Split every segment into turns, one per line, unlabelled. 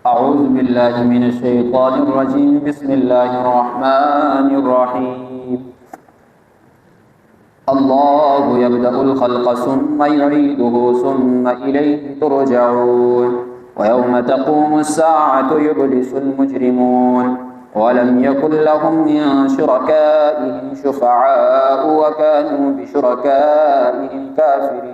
اعوذ باللہ من الشیطان الرجیم بسم اللہ الرحمن الرحیم اللہ یبدأ الخلق ثم یعیدہ ثم الیہ ترجعون ویوم تقوم الساعة یبلس المجرمون ولم یکن لهم من شرکائهم شفعاء وکانوا بشرکائهم کافرین۔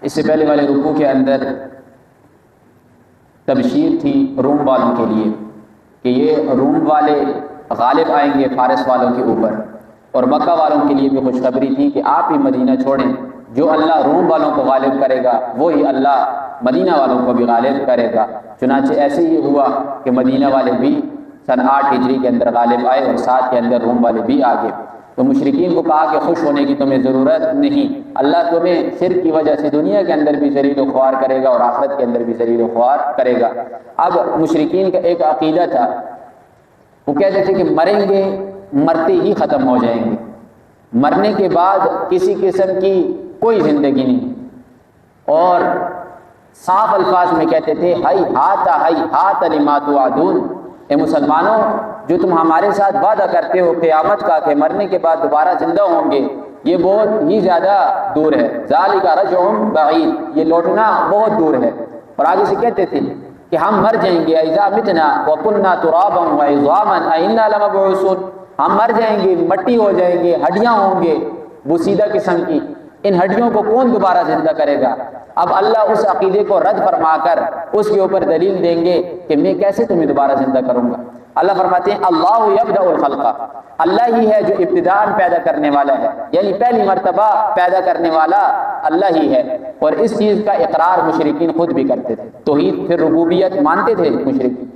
اس سے پہلے والے رکوع کے اندر تبشیر تھی روم والوں کے لیے کہ یہ روم والے غالب آئیں گے فارس والوں کے اوپر، اور مکہ والوں کے لیے بھی خوشخبری تھی کہ آپ ہی مدینہ چھوڑیں، جو اللہ روم والوں کو غالب کرے گا وہی اللہ مدینہ والوں کو بھی غالب کرے گا۔ چنانچہ ایسے ہی ہوا کہ مدینہ والے بھی سن 8 ہجری کے اندر غالب آئے اور 7 کے اندر روم والے بھی آگے۔ تو مشرکین کو کہا کہ خوش ہونے کی تمہیں ضرورت نہیں، اللہ تمہیں شرک کی وجہ سے دنیا کے اندر بھی ذلیل و خوار کرے گا اور آخرت کے اندر بھی ذلیل و خوار کرے گا۔ اب مشرکین کا ایک عقیدہ تھا، وہ کہتے تھے کہ مریں گے مرتے ہی ختم ہو جائیں گے، مرنے کے بعد کسی قسم کی کوئی زندگی نہیں، اور صاف الفاظ میں کہتے تھے ہائی ہاتھ لما توعدون، اے مسلمانوں جو تم ہمارے ساتھ وعدہ کرتے ہو قیامت کا کہ مرنے کے بعد دوبارہ زندہ ہوں گے، یہ بہت ہی زیادہ دور ہے، ذالک رجع بعید، یہ لوٹنا بہت دور ہے۔ اور آگے سے کہتے تھے کہ ہم مر جائیں گے، اذا متنا وکننا ترابا وعظاما ائنا لمبعوثون، ہم مر جائیں گے، مٹی ہو جائیں گے، ہڈیاں ہوں گے بوسیدہ قسم کی، ان ہڈیوں کو کون دوبارہ زندہ کرے گا؟ اب اللہ اس عقیدے کو رد فرما کر اس کے اوپر دلیل دیں گے کہ میں کیسے تمہیں دوبارہ زندہ کروں گا۔ اللہ فرماتے ہیں اللہ یبدأ الخلق، اللہ ہی ہے جو ابتداء پیدا کرنے والا ہے، یعنی پہلی مرتبہ پیدا کرنے والا اللہ ہی ہے، اور اس چیز کا اقرار مشرکین خود بھی کرتے تھے، توحید پھر ربوبیت مانتے تھے مشرکین،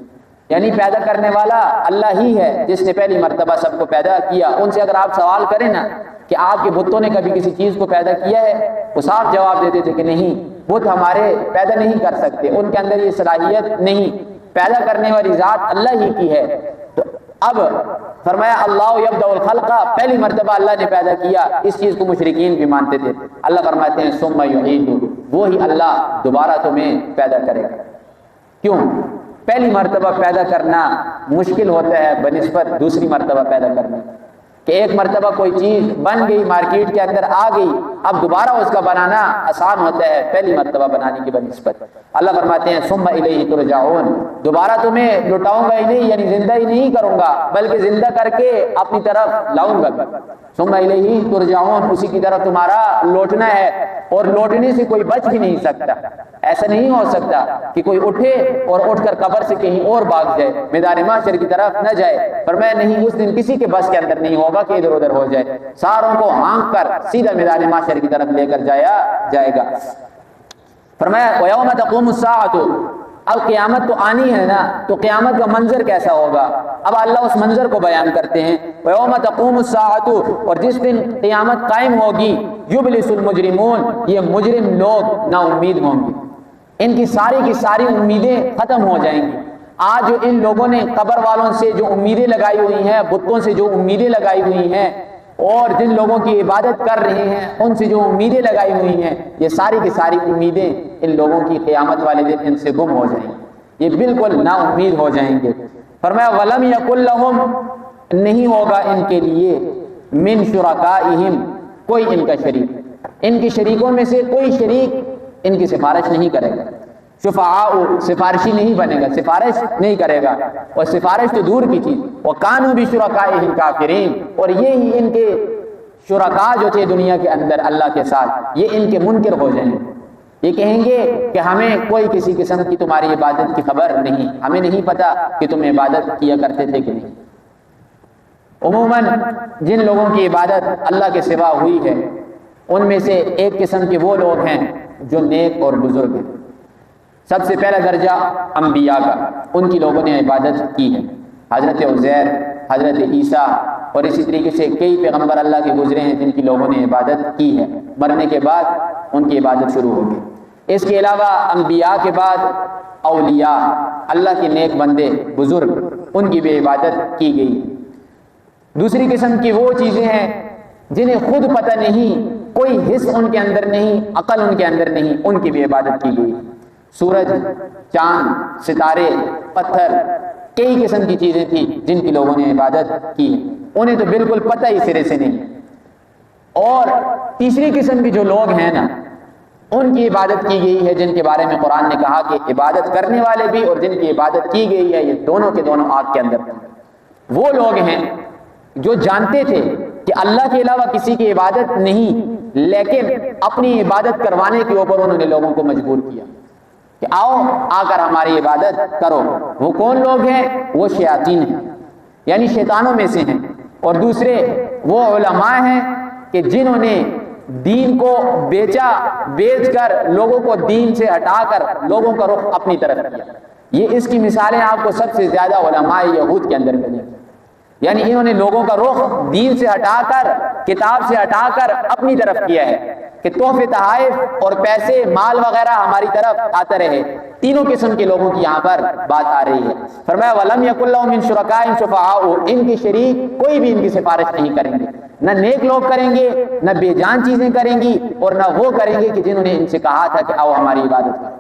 یعنی پیدا کرنے والا اللہ ہی ہے جس نے پہلی مرتبہ سب کو پیدا کیا۔ ان سے اگر آپ سوال کریں نا کہ آپ کے بتوں نے کبھی کسی چیز کو پیدا کیا ہے، وہ صاف جواب دیتے تھے کہ نہیں، بت ہمارے پیدا نہیں کر سکتے، ان کے اندر یہ صلاحیت نہیں، پیدا کرنے والی ذات اللہ ہی کی ہے۔ تو اب فرمایا اللہ یبدأ الخلق، پہلی مرتبہ اللہ نے پیدا کیا، اس چیز کو مشرکین بھی مانتے تھے۔ اللہ فرماتے ہیں ثم یعید، وہی اللہ دوبارہ تمہیں پیدا کرے گا۔ کیوں؟ پہلی مرتبہ پیدا کرنا مشکل ہوتا ہے بنسبت دوسری مرتبہ پیدا کرنا، کہ ایک مرتبہ کوئی چیز بن گئی مارکیٹ کے اندر آ گئی، اب دوبارہ اس کا بنانا آسان ہوتا ہے پہلی مرتبہ بنانے کی بنسبت۔ اللہ فرماتے ہیں ثم الیہ ترجعون، دوبارہ تمہیں لٹاؤں گا ہی نہیں، یعنی زندہ ہی نہیں کروں گا بلکہ زندہ کر کے اپنی طرف لاؤں گا۔ ثم الیہ ترجعون، اسی کی طرف تمہارا لوٹنا ہے، اور لوٹنے سے کوئی بچ بھی نہیں سکتا۔ ایسا نہیں ہو سکتا کہ کوئی اٹھے اور اٹھ کر قبر سے کہیں اور بھاگ جائے، میدان محشر کی طرف نہ جائے، فرمایا نہیں، اس دن کسی کے بس کے اندر نہیں ہوگا کہ ادھر ادھر ہو جائے، ساروں کو ہانک کر سیدھا میدان محشر کی طرف لے کر جایا جائے گا۔ فرمایا وَيَوْمَ تَقُومُ السَّاعَةُ، اب قیامت تو آنی ہے نا، تو قیامت کا منظر کیسا ہوگا؟ اب اللہ اس منظر کو بیان کرتے ہیں وَيَوْمَ تَقُومُ السَّاعَةُ، اور جس دن قیامت قائم ہوگی، يُبْلِسُ الْمُجْرِمُونَ، یہ مجرم لوگ نا امید ہوں گے، ان کی ساری امیدیں ختم ہو جائیں گی۔ آج جو ان لوگوں نے قبر والوں سے جو امیدیں لگائی ہوئی ہیں، بتوں سے جو امیدیں لگائی ہوئی ہیں، اور جن لوگوں کی عبادت کر رہے ہیں ان سے جو امیدیں لگائی ہوئی ہیں، یہ ساری کی ساری امیدیں ان لوگوں کی قیامت والے دن ان سے گم ہو جائیں گی، یہ بالکل نا امید ہو جائیں گے۔ فرمایا وَلَمْ يَكُنْ لَهُمْ، نہیں ہوگا ان کے لیے، مِنْ شُرَكَائِهِمْ، کوئی ان کا شریک، ان کی شریکوں میں سے کوئی شریک ان کی سفارش نہیں کرے گا، شفعاء، سفارشی نہیں بنے گا، سفارش نہیں کرے گا، اور سفارش تو دور کی چیز، وَكَانُوا بِشُرَكَائِهِمْ كَافِرِينَ، اور یہ ان کے شرکاء جو تھے دنیا کے اندر اللہ کے ساتھ، یہ ان کے منکر ہو جائیں گے، یہ کہیں گے کہ ہمیں کوئی کسی قسم کی تمہاری عبادت کی خبر نہیں، ہمیں نہیں پتا کہ تم عبادت کیا کرتے تھے کہ نہیں۔ عموماً جن لوگوں کی عبادت اللہ کے سوا ہوئی ہے، ان میں سے ایک قسم کے وہ لوگ ہیں جو نیک اور بزرگ ہیں۔ سب سے پہلا درجہ انبیاء کا، ان کی لوگوں نے عبادت کی ہے، حضرت عزیر، حضرت عیسیٰ، اور اسی طریقے سے کئی پیغمبر اللہ کے گزرے ہیں جن کی لوگوں نے عبادت کی ہے، مرنے کے بعد ان کی عبادت شروع ہوگی۔ اس کے علاوہ انبیاء کے بعد اولیاء، اللہ کے نیک بندے بزرگ، ان کی بھی عبادت کی گئی۔ دوسری قسم کی وہ چیزیں ہیں جنہیں خود پتہ نہیں کوئی حس ان کے اندر نہیں، عقل ان کے اندر نہیں، ان کی بھی عبادت کی گئی۔ سورج، چاند، ستارے، پتھر، کئی قسم کی چیزیں تھیں جن کی لوگوں نے عبادت کی، انہیں تو بالکل پتہ ہی سرے سے نہیں۔ اور تیسری قسم کی جو لوگ ہیں نا، ان کی عبادت کی گئی ہے، جن کے بارے میں قرآن نے کہا کہ عبادت کرنے والے بھی اور جن کی عبادت کی گئی ہے، یہ دونوں کے دونوں آگ کے اندر ہیں۔ وہ لوگ ہیں جو جانتے تھے کہ اللہ کے علاوہ کسی کی عبادت نہیں، لیکن اپنی عبادت کروانے کے اوپر انہوں نے لوگوں کو مجبور کیا کہ آؤ آ کر ہماری عبادت کرو۔ وہ کون لوگ ہیں؟ وہ شیاطین ہیں، یعنی شیطانوں میں سے ہیں۔ اور دوسرے وہ علماء ہیں کہ جنہوں نے دین کو بیچ کر لوگوں کو دین سے ہٹا کر لوگوں کا رخ اپنی طرف کیا۔ یہ اس کی مثالیں آپ کو سب سے زیادہ علماء یہود کے اندر ملیں گی، یعنی انہوں نے لوگوں کا رخ دین سے ہٹا کر، کتاب سے ہٹا کر اپنی طرف کیا ہے کہ تحفے تحائف اور پیسے مال وغیرہ ہماری طرف آتا رہے۔ تینوں قسم کے لوگوں کی یہاں پر بات آ رہی ہے۔ فرمایا وَلَمْ يَكُنْ لَهُم مِّن شُرَكَائِهِمْ شُفَعَاءُ، ان کی شریک کوئی بھی ان کی سفارش نہیں کریں گے، نہ نیک لوگ کریں گے، نہ بے جان چیزیں کریں گی، اور نہ وہ کریں گے کہ جنہوں نے ان سے کہا تھا کہ آؤ ہماری عبادت کرو۔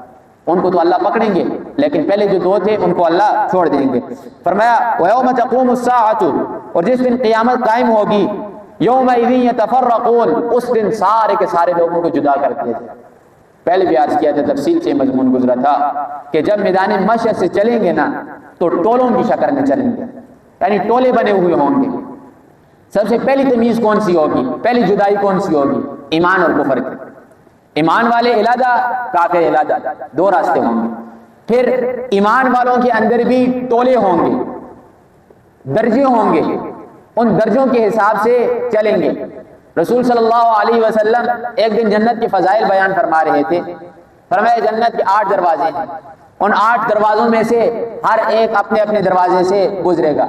ان کو تو اللہ پکڑیں گے، لیکن پہلے جو دو تھے ان کو اللہ چھوڑ دیں گے۔ فرمایا وَيَوْمَ تَقُومُ السَّاعَةُ، اور جس دن قیامت قائم ہوگی، يَوْمَئِذٍ يَتَفَرَّقُونَ، اس دن سارے کے سارے لوگوں کو جدا کر دیا جائے۔ پہلے بھی عرض کیا تھا، تفصیل سے مضمون گزرا تھا کہ جب میدان محشر سے چلیں گے نا تو ٹولوں کی شکل میں چلیں گے، یعنی ٹولے بنے ہوئے ہوں گے۔ سب سے پہلی تمیز کون سی ہوگی؟ پہلی جدائی کون سی ہوگی؟ ایمان اور کفر کی۔ ایمان والے علیحدہ، کافر علیحدہ، دو راستے ہوں گے۔ پھر ایمان والوں کے اندر بھی ٹولے ہوں گے، درجے ہوں گے، ان درجوں کے حساب سے چلیں گے۔ رسول صلی اللہ علیہ وسلم ایک دن جنت کے فضائل بیان فرما رہے تھے۔ فرمایا جنت کے 8 دروازے ہیں، ان 8 دروازوں میں سے ہر ایک اپنے اپنے دروازے سے گزرے گا۔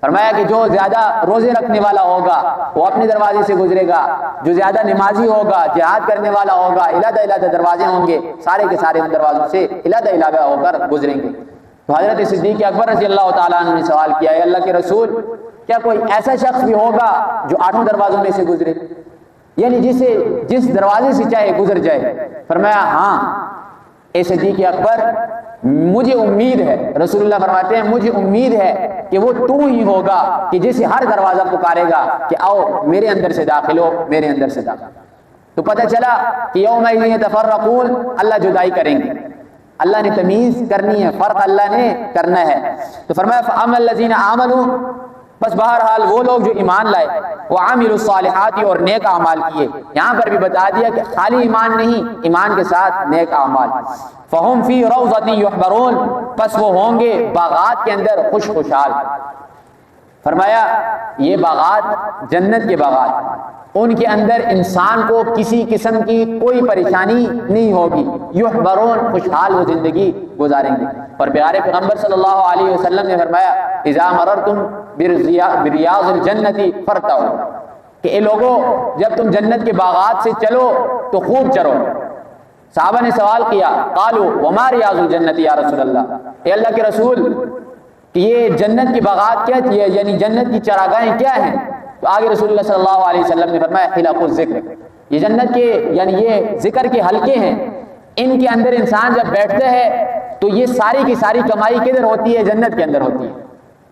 فرمایا کہ جو زیادہ روزے رکھنے والا ہوگا وہ اپنے دروازے سے گزرے گا، جو زیادہ نمازی ہوگا، جہاد کرنے والا ہوگا، علیحدہ دروازے ہوں گے، سارے کے سارے ان دروازوں سے علیحدہ ہو کر گزریں گے۔ تو حضرت صدیق اکبر رضی اللہ تعالیٰ عنہ نے سوال کیا، اے اللہ کے رسول، کیا کوئی ایسا شخص بھی ہوگا جو 8 دروازوں میں سے گزرے، یعنی جس دروازے سے چاہے گزر جائے؟ فرمایا ہاں اے صدیق اکبر، مجھے امید ہے، رسول اللہ فرماتے ہیں مجھے امید ہے کہ وہ تو ہی ہوگا کہ جسے ہر دروازہ پکارے گا کہ آؤ میرے اندر سے داخل ہو، میرے اندر سے داخل۔ تو پتہ چلا کہ یومئذ یتفرقون، اللہ جدائی کریں گے، اللہ نے تمیز کرنی ہے، فرق اللہ نے کرنا ہے۔ تو فرمایا فَأَمَّا الَّذِينَ آمَنُوا، بس بہرحال وہ لوگ جو ایمان لائے، وَعَمِلُوا الصَّالِحَاتِ، اور نیک اعمال کیے۔ یہاں پر بھی بتا دیا کہ خالی ایمان نہیں، ایمان کے ساتھ نیک اعمال۔ فَهُمْ فِي رَوْضَةٍ يُحْبَرُونَ، پس وہ ہوں گے باغات کے اندر خوشحال۔ فرمایا یہ باغات جنت کے باغات، ان کے اندر انسان کو کسی قسم کی کوئی پریشانی نہیں ہوگی، یحبرون، خوشحال وہ زندگی گزاریں گے۔ اور پیارے پیغمبر صلی اللہ علیہ وسلم نے فرمایا اذا مررتم بریاض الجنت فرتعوا، کہ اے لوگوں جب تم جنت کے باغات سے چلو تو خوب چرو۔ صحابہ نے سوال کیا، قالوا وما ریاض الجنت یا رسول اللہ، اے اللہ کے رسول کہ یہ جنت کے باغات کیا تھی، یعنی جنت کی چراگاہیں کیا ہیں؟ تو آگے رسول اللہ صلی اللہ علیہ وسلم نے فرمایا حلق الذکر، یہ جنت کے یعنی یہ ذکر کے حلقے ہیں، ان کے اندر انسان جب بیٹھتا ہے تو یہ ساری کی ساری کمائی کدھر ہوتی ہے؟ جنت کے اندر ہوتی ہے۔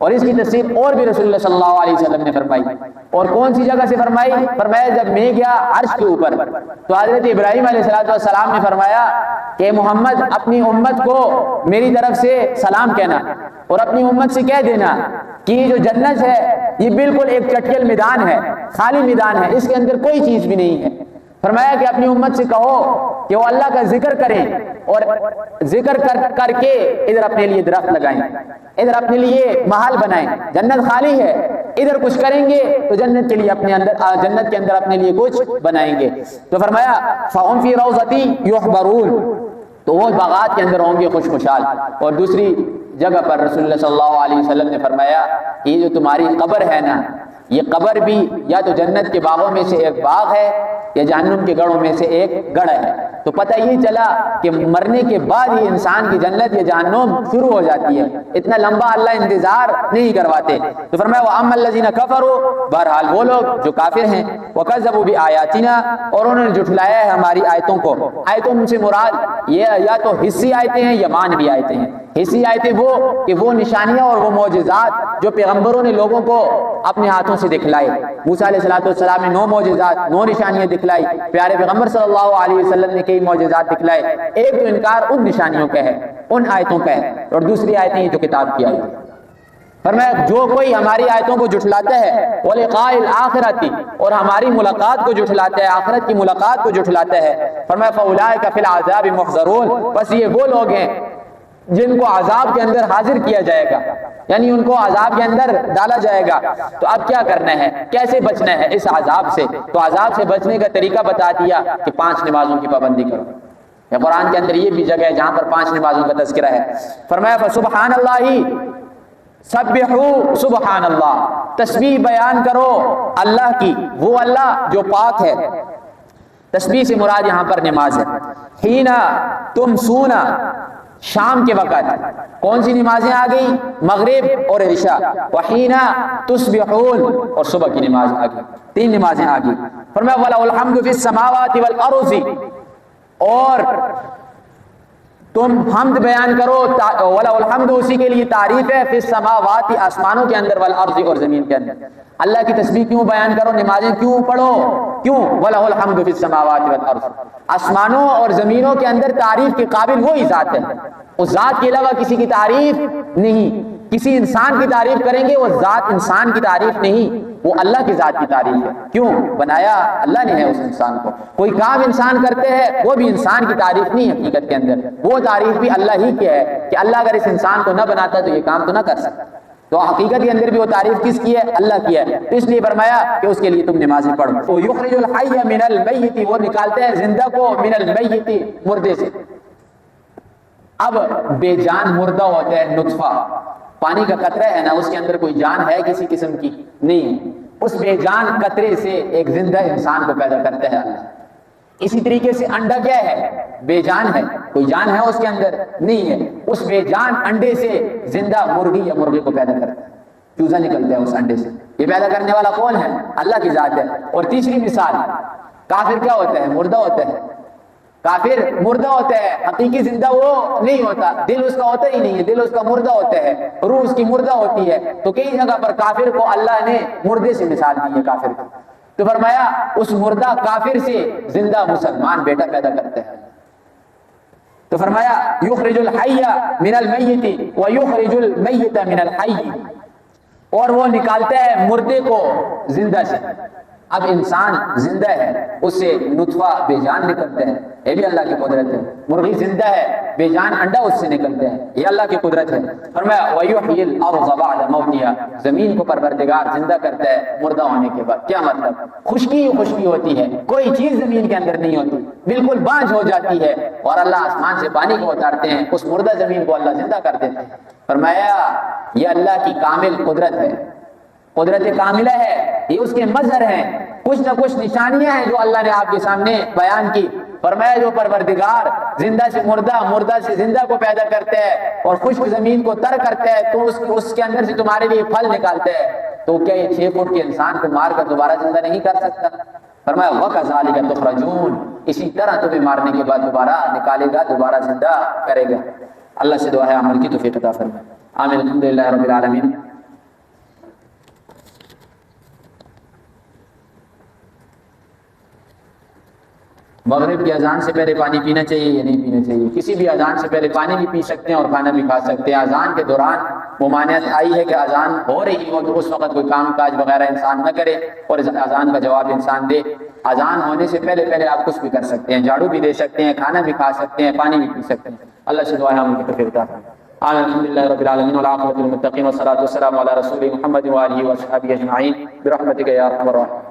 اور اس کی تفصیل اور بھی رسول اللہ صلی اللہ علیہ وسلم نے فرمائی، اور کون سی جگہ سے فرمائی؟ فرمایا جب میں گیا عرش کے اوپر تو حضرت ابراہیم علیہ السلام نے فرمایا کہ محمد اپنی امت کو میری طرف سے سلام کہنا، اور اپنی امت سے کہہ دینا کہ یہ جو جنت ہے یہ بالکل ایک چٹکل میدان ہے، خالی میدان ہے، اس کے اندر کوئی چیز بھی نہیں ہے۔ فرمایا کہ اپنی امت سے کہو کہ وہ اللہ کا ذکر کریں، اور ذکر کر کے ادھر اپنے لیے درخت لگائیں، ادھر اپنے لیے محل بنائیں، جنت خالی ہے، ادھر کچھ کریں گے تو جنت کے لیے جنت کے اندر اپنے لیے کچھ بنائیں گے۔ تو فرمایا فَهُمْ فِي رَوْضَةٍ يُحْبَرُونَ، تو وہ باغات کے اندر ہوں گے خوشحال۔ اور دوسری جگہ پر رسول اللہ صلی اللہ علیہ وسلم نے فرمایا کہ یہ جو تمہاری قبر ہے نا، یہ قبر بھی یا تو جنت کے باغوں میں سے ایک باغ ہے یا جہنم کے گڑھوں میں سے ایک گڑھ ہے۔ تو پتہ یہ چلا کہ مرنے کے بعد ہی انسان کی جنت یا جہنم شروع ہو جاتی ہے، اتنا لمبا اللہ انتظار نہیں کرواتے۔ تو فرمایا وَأَمَّا الَّذِينَ كَفَرُوا، بہرحال وہ لوگ جو کافر ہیں، وَكَذَّبُوا بِآيَاتِنَا، اور انہوں نے جھٹلایا ہے ہماری آیتوں کو۔ آیتوں سے مراد یہ یا تو حصی آیتیں ہیں یا معنوی آیتیں ہیں۔ حصی آیتیں وہ کہ وہ نشانیاں اور وہ معجزات جو پیغمبروں نے لوگوں کو اپنے ہاتھوں سے دکھلائے۔ موسیٰ علیہ السلام نے 9 معجزات، 9 نشانیاں دکھلائی، پیارے پیغمبر صلی اللہ علیہ وسلم نے کئی معجزات دکھلائے۔ ایک تو انکار ان نشانیوں کا ہے، ان آیتوں کا ہے، اور دوسری آیتیں جو کتاب کی آئی۔ فرمایا جو کوئی ہماری آیتوں کو جھٹلاتا ہے، وَلِقَاءِ الْآخِرَةِ، اور ہماری ملاقات کو جھٹلاتا ہے، آخرت کی ملاقات کو جھٹلاتا ہے، فرمایا فَأُولَٰئِكَ فِي الْعَذَابِ مُحْضَرُونَ، بس یہ وہ لوگ ہیں جن کو عذاب کے اندر حاضر کیا جائے گا، یعنی ان کو عذاب کے اندر ڈالا جائے گا۔ تو اب کیا کرنا ہے، کیسے بچنا ہے اس عذاب سے؟ تو عذاب سے بچنے کا طریقہ بتا دیا کہ 5 نمازوں کی پابندی کرو۔ یا قرآن کے اندر یہ بھی جگہ ہے جہاں پر 5 نمازوں کا تذکرہ ہے۔ فرمایا فسبحان اللہ، سبحوا سبحان اللہ، تسبیح بیان کرو اللہ کی، وہ اللہ جو پاک ہے۔ تسبیح سے مراد یہاں پر نماز ہے۔ حینا تمسونا، شام کے وقت کون سی نمازیں آ گئی؟ مغرب اور عشاء۔ وحینا تصبحون، اور صبح کی نماز آ گئی، 3 نمازیں آ گئی۔ فرمایا وَلَهُ الْحَمْدُ فِي السَّمَاوَاتِ وَالْأَرْضِ، اور تم حمد بیان کرو، وَلَهُ الْحَمْدُ، اسی کے لیے تعریف ہے، فِي السَّمَاوَاتِ، آسمانوں کے اندر، وَالْأَرْضِ، اور زمین کے اندر۔ اللہ کی تسبیح کیوں بیان کرو، نمازیں کیوں پڑھو، کیوں؟ وَلَهُ الْحَمْدُ فِي السَّمَاوَاتِ وَالْأَرْضِ، آسمانوں اور زمینوں کے اندر تعریف کے قابل وہی ذات ہے، اس ذات کے علاوہ کسی کی تعریف نہیں۔ کسی انسان کی تعریف کریں گے، وہ ذات انسان کی تعریف نہیں، وہ اللہ کی ذات کی تعریف ہے۔ کیوں؟ بنایا اللہ نے ہے اس انسان کو۔ کوئی کام انسان کرتے ہیں وہ بھی انسان کی تعریف نہیں، حقیقت کے اندر وہ تعریف بھی اللہ ہی کی ہے کہ اللہ اگر اس انسان کو نہ بناتا تو یہ کام تو نہ کر سکتا۔ تو حقیقت کے اندر بھی وہ تعریف کس کی ہے؟ اللہ کی ہے۔ تو اس لیے فرمایا کہ اس کے لیے تم نمازیں پڑھو۔ تو یخرج الحی من المیت، وہ نکالتے ہیں زندہ کو من المیت، مردے سے۔ اب بے جان مردہ ہوتا ہے نطفہ، پانی کا قطرہ ہے نا، اس کے اندر کوئی جان ہے کسی قسم کی؟ نہیں۔ اس بے جان قطرے سے ایک زندہ انسان کو پیدا کرتا ہے اللہ۔ اسی طریقے سے انڈا کیا ہے؟ بے جان ہے، کوئی جان ہے اس کے اندر؟ نہیں ہے۔ اس بے جان انڈے سے زندہ مرغی یا مرغے کو پیدا کرتا ہے، چوزا نکلتا ہے اس انڈے سے۔ یہ پیدا کرنے والا کون ہے؟ اللہ کی ذات ہے۔ اور تیسری مثال، کافر کیا ہوتا ہے؟ مردہ ہوتا ہے۔ کافر مردہ ہوتا ہے، حقیقی زندہ وہ نہیں ہوتا، دل اس کا ہوتا ہی نہیں ہے، دل اس کا مردہ ہوتا ہے، روح اس کی مردہ ہوتی ہے۔ تو کئی جگہ پر کافر کو اللہ نے مردے سے مثال دی ہے کافر کو۔ تو فرمایا اس مردہ کافر سے زندہ مسلمان بیٹا پیدا کرتا ہے۔ تو فرمایا یخرج الحی من المیت ویخرج المیت من الحی، اور وہ نکالتا ہے مردے کو زندہ سے۔ اب انسان زندہ ہے، اس سے نطفہ بے جان نکلتا ہے، یہ بھی اللہ کی قدرت ہے۔ مرغی زندہ ہے، بے جان انڈا اس سے نکلتا ہے، یہ اللہ کی قدرت ہے۔ فرمایا وَيُحْيِي الْأَرْضَ بَعْدَ مَوْتِهَا، زمین کو پروردگار زندہ کرتا ہے مردہ ہونے کے بعد۔ کیا مطلب؟ خشکی خشکی ہوتی ہے، کوئی چیز زمین کے اندر نہیں ہوتی، بالکل بانجھ ہو جاتی ہے، اور اللہ آسمان سے پانی کو اتارتے ہیں، اس مردہ زمین کو اللہ زندہ کر دیتے ہیں۔ فرمایا یہ اللہ کی کامل قدرت ہے، قدرت کاملہ ہے، یہ اس کے مظہر ہیں، کچھ نہ کچھ نشانیاں ہیں جو اللہ نے آپ کے سامنے بیان کی۔ فرمایا جو پروردگار زندہ سے مردہ، مردہ سے زندہ کو پیدا کرتے ہیں اور خشک زمین کو تر کرتے ہیں، تو اس کے اندر سے تمہارے لیے پھل نکالتے ہیں، تو کیا یہ 6 فٹ کے انسان کو مار کر دوبارہ زندہ نہیں کر سکتا؟ فرمایا وَكَذَلِكَ تُخْرَجُونَ، اسی طرح تمہیں مارنے کے بعد دوبارہ نکالے گا، دوبارہ زندہ کرے گا۔ اللہ سے دعا ہے عمل کی توفیق عطا فرمائے۔ آمین۔ الحمدللہ رب العالمین۔ مغرب کی اذان سے پہلے پانی پینا چاہیے یا نہیں پینا چاہیے؟ کسی بھی اذان سے پہلے پانی بھی پی سکتے ہیں اور کھانا بھی کھا سکتے ہیں۔ اذان کے دوران ممانعت آئی ہے کہ اذان ہو رہی ہو تو اس وقت کوئی کام کاج وغیرہ انسان نہ کرے اور اذان کا جواب انسان دے۔ اذان ہونے سے پہلے پہلے آپ کچھ بھی کر سکتے ہیں، جھاڑو بھی دے سکتے ہیں، کھانا بھی کھا سکتے ہیں، پانی بھی پی سکتے ہیں۔ اللہ سے دعا ہے ہم کی توفیق عطا فرمائے۔ آمین۔ الحمدللہ رب العالمین والعاقبۃ للمتقین والصلاۃ والسلام علی رسول محمد وآلہ وصحبہ اجمعین برحمتک یا ارحم الراحمین۔